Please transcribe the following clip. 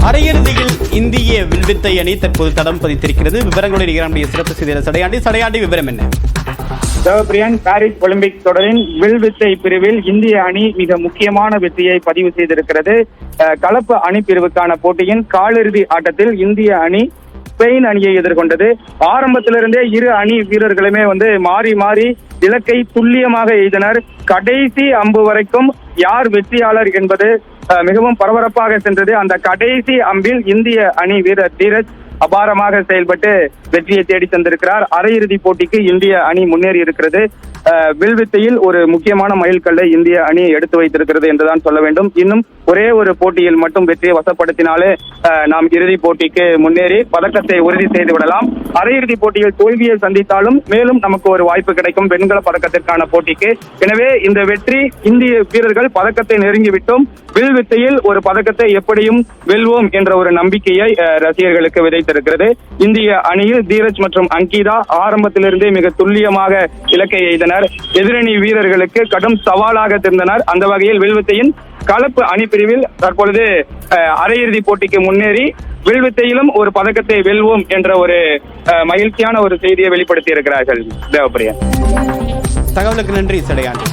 அரையிறுதியில் இந்திய வில்வித்தை அணி தற்போது தடம் பதித்திருக்கிறது. விவரங்களுடன் நம்முடைய சிறப்பு செய்தியாளர் சடையாண்டி. விவரம் என்ன? தேவப்பிரியன், பாரிஸ் ஒலிம்பிக் தொடரின் வில்வித்தை பிரிவில் இந்திய அணி மிக முக்கியமான வெற்றியை பதிவு செய்திருக்கிறது. கலப்பு அணி பிரிவுக்கான போட்டியின் காலிறுதி ஆட்டத்தில் இந்திய அணி ஸ்பெயின் அணியை எதிர்கொண்டது. ஆரம்பத்திலிருந்தே இரு அணி வீரர்களுமே மாறி மாறி இலக்கை துல்லியமாக எய்தனர். கடைசி அம்பு வரைக்கும் யார் வெற்றியாளர் என்பது மிகவும் பரபரப்பாக சென்றது. அந்த கடைசி அம்பில் இந்திய அணி வீரர் தீரஜ் அபாரமாக செயல்பட்டு வெற்றியை தேடி தந்திருக்கிறார். அரையிறுதி போட்டிக்கு இந்திய அணி முன்னேறி இருக்கிறது. வில்வித்தையில் ஒரு முக்கியமான மைல்கல்லை இந்திய அணி எடுத்து வைத்திருக்கிறது என்றுதான் சொல்ல வேண்டும். இன்னும் ஒரே ஒரு போட்டியில் மட்டும் வெற்றியை வசப்படுத்தினாலே நாம் இறுதி போட்டிக்கு முன்னேறி பதக்கத்தை உறுதி செய்து விடலாம். அரையிறுதி போட்டியில் தோல்வியை சந்தித்தாலும் மேலும் நமக்கு ஒரு வாய்ப்பு கிடைக்கும் வெண்கல பதக்கத்திற்கான போட்டிக்கு. எனவே இந்த வெற்றி இந்திய வீரர்கள் பதக்கத்தை நெருங்கிவிட்டோம், வில்வித்தையில் ஒரு பதக்கத்தை எப்படியும் வெல்வோம் என்ற ஒரு நம்பிக்கையை ரசிகர்களுக்கு விதைத்திருக்கிறது. இந்திய அணியில் தீரஜ் மற்றும் அங்கிதா ஆரம்பத்திலிருந்தே மிக துல்லியமாக இலக்கை எய்தனர். எதிரணி வீரர்களுக்கு கடும் சவாலாக இருந்தனர். அந்த வகையில் வில்வித்தையின் கலப்பு அணி பிரிவில் தற்பொழுது அரையிறுதி போட்டிக்கு முன்னேறி வில்வித்தையிலும் ஒரு பதக்கத்தை வெல்வோம் என்ற ஒரு மகிழ்ச்சியான ஒரு செய்தியை வெளிப்படுத்தி இருக்கிறார்கள். தேவப்பிரியன், தகவலுக்கு நன்றி சடையாண்டி.